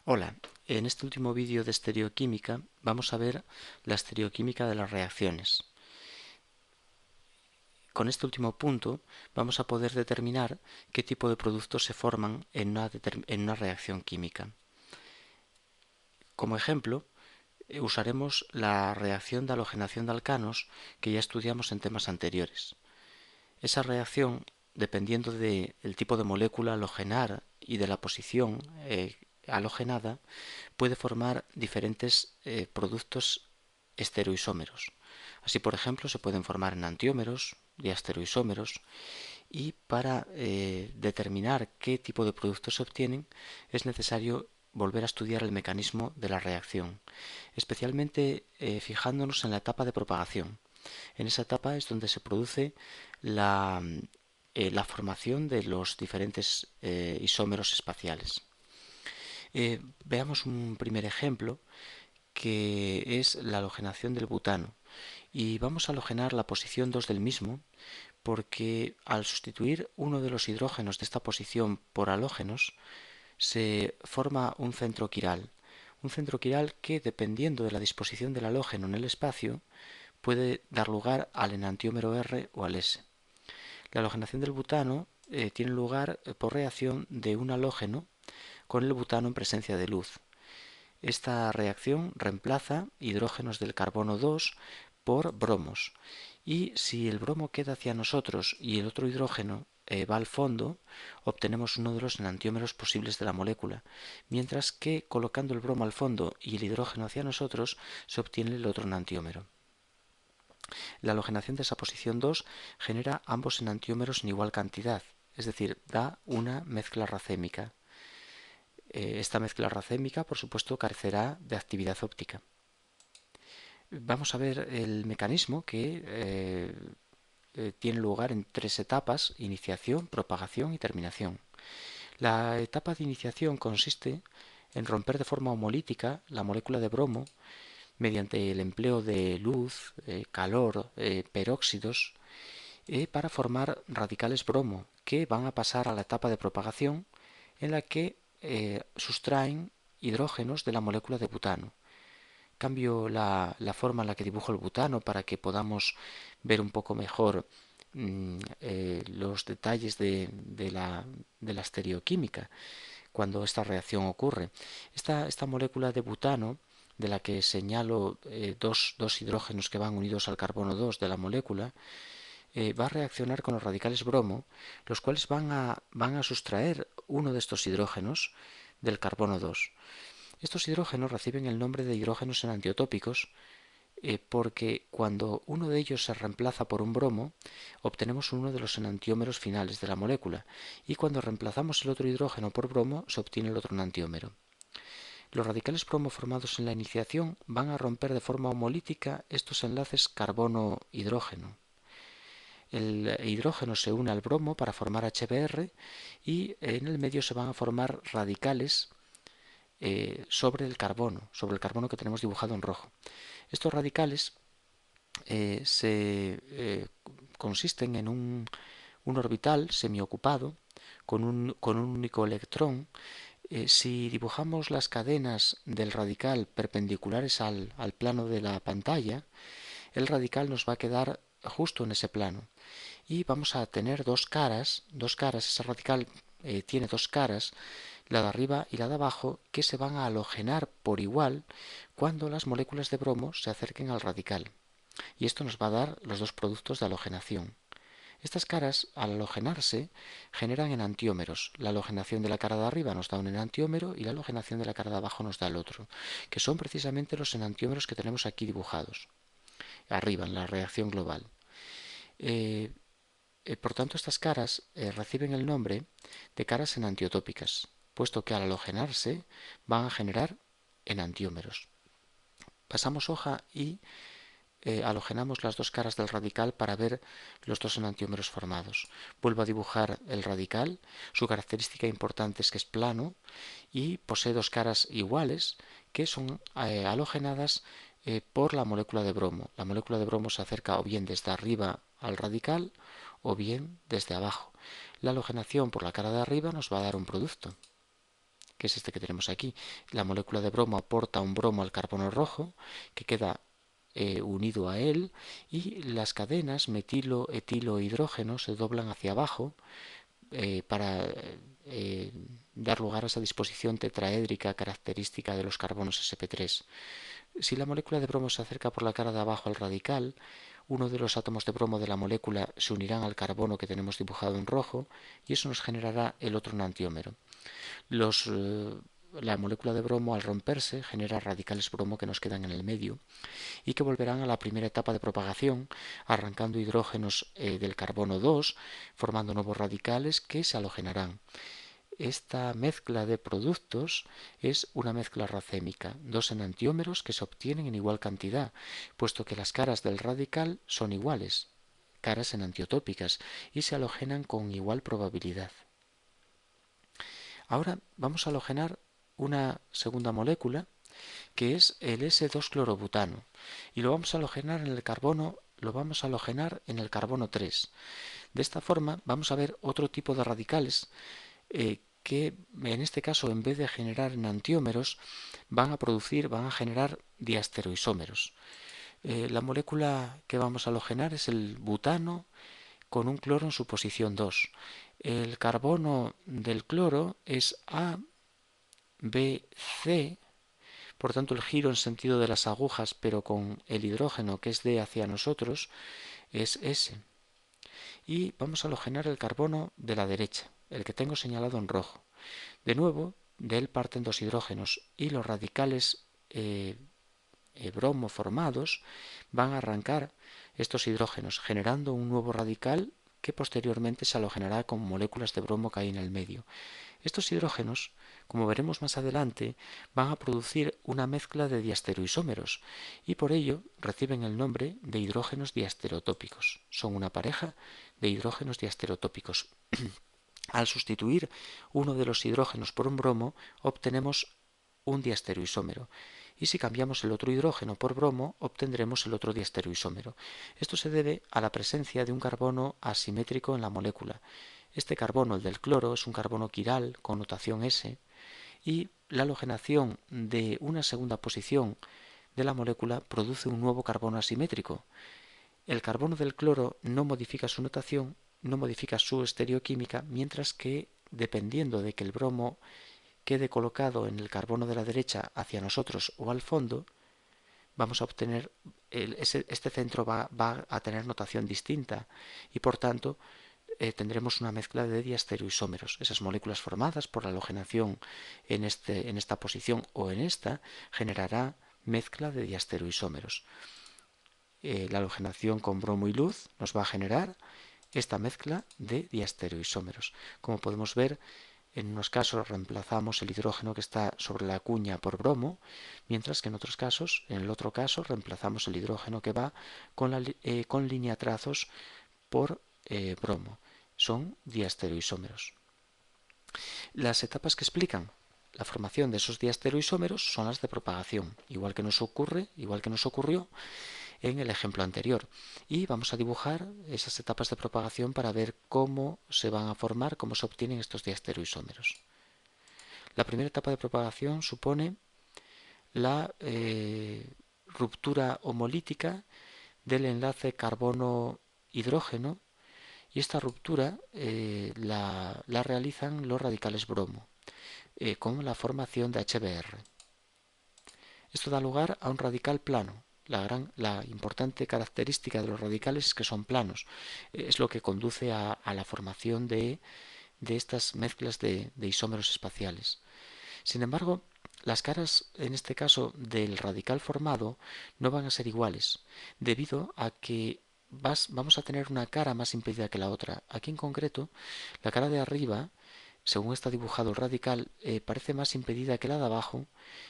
Hola, en este último vídeo de estereoquímica vamos a ver la estereoquímica de las reacciones. Con este último punto vamos a poder determinar qué tipo de productos se forman en una reacción química. Como ejemplo, usaremos la reacción de halogenación de alcanos que ya estudiamos en temas anteriores. Esa reacción, dependiendo del tipo de molécula halogenar y de la posición halogenada, puede formar diferentes productos estereoisómeros. Así, por ejemplo, se pueden formar enantiómeros, diastereoisómeros, y para determinar qué tipo de productos se obtienen es necesario volver a estudiar el mecanismo de la reacción, especialmente fijándonos en la etapa de propagación. En esa etapa es donde se produce la formación de los diferentes isómeros espaciales. Veamos un primer ejemplo que es la halogenación del butano. Y vamos a halogenar la posición 2 del mismo porque al sustituir uno de los hidrógenos de esta posición por halógenos se forma un centro quiral. Un centro quiral que, dependiendo de la disposición del halógeno en el espacio, puede dar lugar al enantiómero R o al S. La halogenación del butano tiene lugar por reacción de un halógeno con el butano en presencia de luz. Esta reacción reemplaza hidrógenos del carbono 2 por bromos. Y si el bromo queda hacia nosotros y el otro hidrógeno va al fondo, obtenemos uno de los enantiómeros posibles de la molécula, mientras que colocando el bromo al fondo y el hidrógeno hacia nosotros se obtiene el otro enantiómero. La halogenación de esa posición 2 genera ambos enantiómeros en igual cantidad, es decir, da una mezcla racémica. Esta mezcla racémica, por supuesto, carecerá de actividad óptica. Vamos a ver el mecanismo que tiene lugar en tres etapas: iniciación, propagación y terminación. La etapa de iniciación consiste en romper de forma homolítica la molécula de bromo mediante el empleo de luz, calor, peróxidos, para formar radicales bromo que van a pasar a la etapa de propagación en la que sustraen hidrógenos de la molécula de butano. Cambio la forma en la que dibujo el butano para que podamos ver un poco mejor los detalles de la estereoquímica cuando esta reacción ocurre. Esta molécula de butano, de la que señalo dos hidrógenos que van unidos al carbono 2 de la molécula, va a reaccionar con los radicales bromo, los cuales van a sustraer uno de estos hidrógenos del carbono 2. Estos hidrógenos reciben el nombre de hidrógenos enantiotópicos porque cuando uno de ellos se reemplaza por un bromo, obtenemos uno de los enantiómeros finales de la molécula, y cuando reemplazamos el otro hidrógeno por bromo, se obtiene el otro enantiómero. Los radicales bromo formados en la iniciación van a romper de forma homolítica estos enlaces carbono-hidrógeno. El hidrógeno se une al bromo para formar HBr y en el medio se van a formar radicales sobre el carbono que tenemos dibujado en rojo. Estos radicales consisten en un orbital semiocupado con un único electrón. Si dibujamos las cadenas del radical perpendiculares al plano de la pantalla, el radical nos va a quedar justo en ese plano. Y vamos a tener dos caras, ese radical tiene dos caras, la de arriba y la de abajo, que se van a halogenar por igual cuando las moléculas de bromo se acerquen al radical. Y esto nos va a dar los dos productos de halogenación. Estas caras, al halogenarse, generan enantiómeros. La halogenación de la cara de arriba nos da un enantiómero y la halogenación de la cara de abajo nos da el otro, que son precisamente los enantiómeros que tenemos aquí dibujados, arriba, en la reacción global. Por tanto, estas caras reciben el nombre de caras enantiotópicas, puesto que al halogenarse van a generar enantiómeros. Pasamos hoja y halogenamos las dos caras del radical para ver los dos enantiómeros formados. Vuelvo a dibujar el radical. Su característica importante es que es plano y posee dos caras iguales que son halogenadas por la molécula de bromo. La molécula de bromo se acerca o bien desde arriba al radical o bien desde abajo. La halogenación por la cara de arriba nos va a dar un producto. que es este que tenemos aquí. La molécula de bromo aporta un bromo al carbono rojo, que queda unido a él, y las cadenas metilo, etilo e hidrógeno se doblan hacia abajo para dar lugar a esa disposición tetraédrica característica de los carbonos sp3. Si la molécula de bromo se acerca por la cara de abajo al radical, uno de los átomos de bromo de la molécula se unirán al carbono que tenemos dibujado en rojo y eso nos generará el otro enantiómero. La molécula de bromo, al romperse, genera radicales bromo que nos quedan en el medio y que volverán a la primera etapa de propagación, arrancando hidrógenos del carbono 2, formando nuevos radicales que se halogenarán. Esta mezcla de productos es una mezcla racémica, dos enantiómeros que se obtienen en igual cantidad, puesto que las caras del radical son iguales, caras enantiotópicas, y se halogenan con igual probabilidad. Ahora vamos a halogenar una segunda molécula que es el S2-clorobutano y lo vamos a halogenar en el carbono, lo vamos a halogenar en el carbono 3. De esta forma vamos a ver otro tipo de radicales que en este caso en vez de generar enantiómeros van a generar diastereoisómeros. La molécula que vamos a halogenar es el butano con un cloro en su posición 2. El carbono del cloro es A, B, C. Por tanto, el giro en sentido de las agujas, pero con el hidrógeno que es D hacia nosotros, es S. Y vamos a halogenar el carbono de la derecha, el que tengo señalado en rojo. De nuevo, de él parten dos hidrógenos y los radicales bromo formados van a arrancar estos hidrógenos, generando un nuevo radical que posteriormente se halogenará con moléculas de bromo que hay en el medio. Estos hidrógenos, como veremos más adelante, van a producir una mezcla de diastereoisómeros y por ello reciben el nombre de hidrógenos diastereotópicos. Son una pareja de hidrógenos diastereotópicos. Al sustituir uno de los hidrógenos por un bromo, obtenemos un diastereoisómero. Y si cambiamos el otro hidrógeno por bromo, obtendremos el otro diastereoisómero. Esto se debe a la presencia de un carbono asimétrico en la molécula. Este carbono, el del cloro, es un carbono quiral con notación S y la halogenación de una segunda posición de la molécula produce un nuevo carbono asimétrico. El carbono del cloro no modifica su notación, no modifica su estereoquímica, mientras que, dependiendo de que el bromo quede colocado en el carbono de la derecha hacia nosotros o al fondo, vamos a obtener, este centro va a tener notación distinta y por tanto tendremos una mezcla de diastereoisómeros. Esas moléculas formadas por la halogenación en esta posición o en esta generará mezcla de diastereoisómeros. La halogenación con bromo y luz nos va a generar esta mezcla de diastereoisómeros. Como podemos ver, en unos casos reemplazamos el hidrógeno que está sobre la cuña por bromo, mientras que en otros casos, en el otro caso, reemplazamos el hidrógeno que va con lineatrazos por bromo. Son diastereoisómeros. Las etapas que explican la formación de esos diastereoisómeros son las de propagación, igual que nos ocurrió en el ejemplo anterior. Y vamos a dibujar esas etapas de propagación para ver cómo se van a formar, cómo se obtienen estos diastereoisómeros. La primera etapa de propagación supone la ruptura homolítica del enlace carbono-hidrógeno y esta ruptura la realizan los radicales bromo con la formación de HBr. Esto da lugar a un radical plano. La importante característica de los radicales es que son planos. Es lo que conduce a la formación de estas mezclas de isómeros espaciales. Sin embargo, las caras, en este caso, del radical formado no van a ser iguales, debido a que vamos a tener una cara más impedida que la otra. Aquí en concreto, la cara de arriba, según está dibujado el radical, parece más impedida que la de abajo,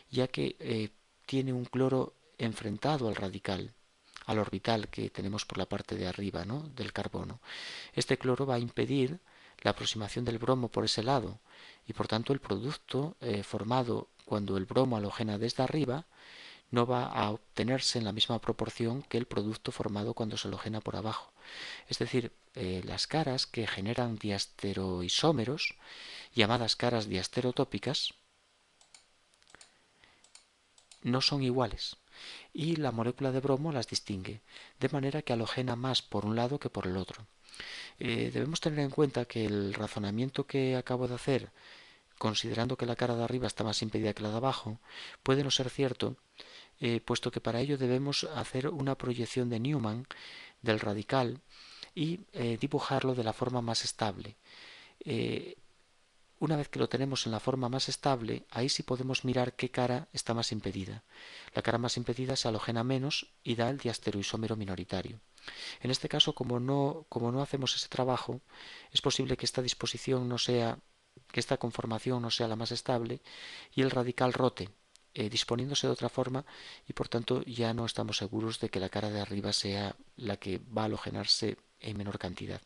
ya que tiene un cloro enfrentado al radical, al orbital que tenemos por la parte de arriba, ¿no?, del carbono. Este cloro va a impedir la aproximación del bromo por ese lado y por tanto el producto formado cuando el bromo halogena desde arriba no va a obtenerse en la misma proporción que el producto formado cuando se halogena por abajo. Es decir, las caras que generan diastereoisómeros, llamadas caras diastereotópicas, no son iguales y la molécula de bromo las distingue, de manera que halogena más por un lado que por el otro. Debemos tener en cuenta que el razonamiento que acabo de hacer, considerando que la cara de arriba está más impedida que la de abajo, puede no ser cierto, puesto que para ello debemos hacer una proyección de Newman del radical y dibujarlo de la forma más estable. Eh, una vez que lo tenemos en la forma más estable, ahí sí podemos mirar qué cara está más impedida. La cara más impedida se halogena menos y da el diastereoisómero minoritario. En este caso, como no hacemos ese trabajo, es posible que esta disposición no sea, que esta conformación no sea la más estable y el radical rote, disponiéndose de otra forma, y por tanto ya no estamos seguros de que la cara de arriba sea la que va a halogenarse en menor cantidad.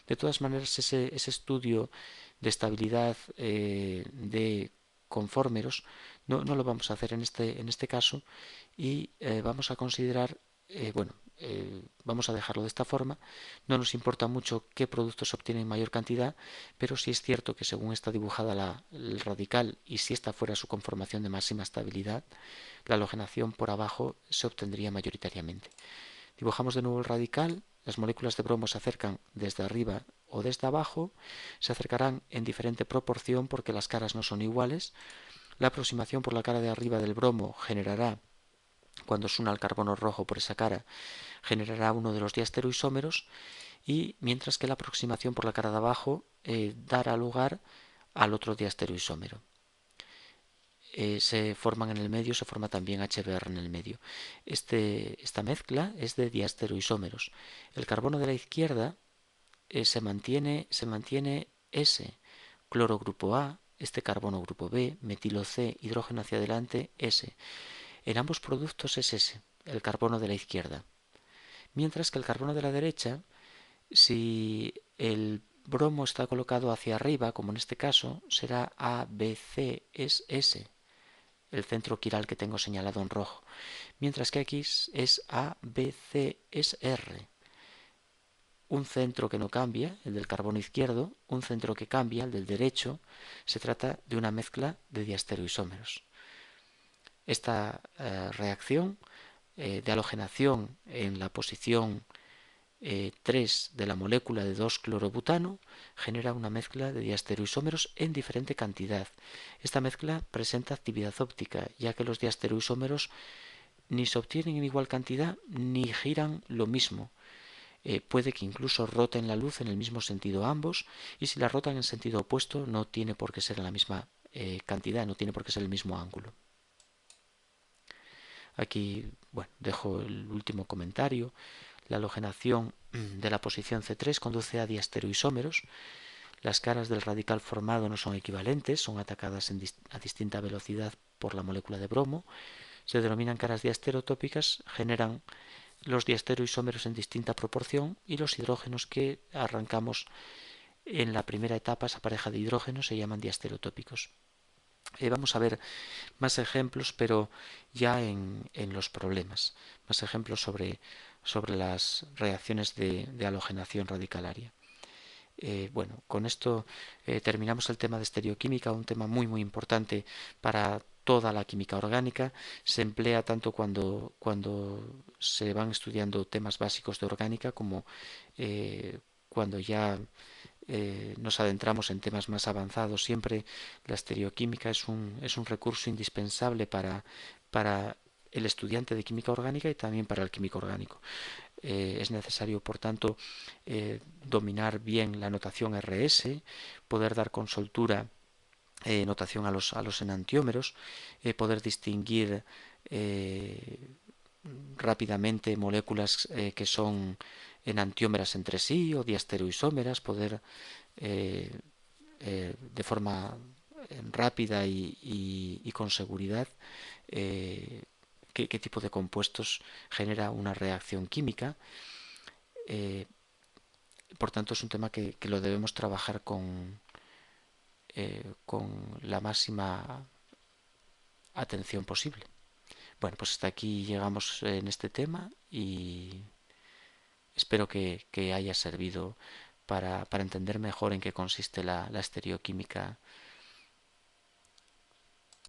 De todas maneras, ese estudio de estabilidad de conformeros no lo vamos a hacer en este caso y vamos a considerar, bueno, vamos a dejarlo de esta forma. No nos importa mucho qué productos se obtienen en mayor cantidad, pero sí es cierto que según está dibujada el radical y si esta fuera su conformación de máxima estabilidad, la halogenación por abajo se obtendría mayoritariamente. Dibujamos de nuevo el radical, las moléculas de bromo se acercan desde arriba o desde abajo, se acercarán en diferente proporción porque las caras no son iguales. La aproximación por la cara de arriba del bromo generará, cuando se una el carbono rojo por esa cara, generará uno de los diastereoisómeros, y mientras que la aproximación por la cara de abajo dará lugar al otro diastereoisómero. Se forman en el medio, se forma también HBr en el medio. Esta mezcla es de diastereoisómeros. El carbono de la izquierda se mantiene S, cloro grupo A, este carbono grupo B, metilo C, hidrógeno hacia adelante, S. En ambos productos es S, el carbono de la izquierda. Mientras que el carbono de la derecha, si el bromo está colocado hacia arriba, como en este caso, será ABC, es S, el centro quiral que tengo señalado en rojo. Mientras que aquí es ABC, es R. Un centro que no cambia, el del carbono izquierdo, un centro que cambia, el del derecho. Se trata de una mezcla de diastereoisómeros. Esta reacción de halogenación en la posición 3 de la molécula de 2-clorobutano genera una mezcla de diastereoisómeros en diferente cantidad. Esta mezcla presenta actividad óptica, ya que los diastereoisómeros ni se obtienen en igual cantidad ni giran lo mismo. Puede que incluso roten la luz en el mismo sentido ambos, y si la rotan en sentido opuesto no tiene por qué ser en la misma cantidad, no tiene por qué ser el mismo ángulo. Aquí, bueno, dejo el último comentario. La halogenación de la posición C3 conduce a diastereoisómeros. Las caras del radical formado no son equivalentes, son atacadas a distinta velocidad por la molécula de bromo. Se denominan caras diastereotópicas, generan los diastereoisómeros en distinta proporción y los hidrógenos que arrancamos en la primera etapa, esa pareja de hidrógenos, se llaman diastereotópicos. Vamos a ver más ejemplos, pero ya en los problemas, más ejemplos sobre las reacciones de halogenación radicalaria. Bueno, con esto terminamos el tema de estereoquímica, un tema muy importante para toda la química orgánica. Se emplea tanto cuando se van estudiando temas básicos de orgánica como cuando ya nos adentramos en temas más avanzados. Siempre la estereoquímica es un recurso indispensable para el estudiante de química orgánica y también para el químico orgánico. Es necesario, por tanto, dominar bien la notación RS, poder dar con soltura notación a los enantiómeros, poder distinguir rápidamente moléculas que son enantiómeras entre sí o diastereoisómeras, poder de forma rápida y con seguridad qué tipo de compuestos genera una reacción química. Por tanto, es un tema que lo debemos trabajar con la máxima atención posible. Bueno, pues hasta aquí llegamos en este tema y espero que haya servido para entender mejor en qué consiste la estereoquímica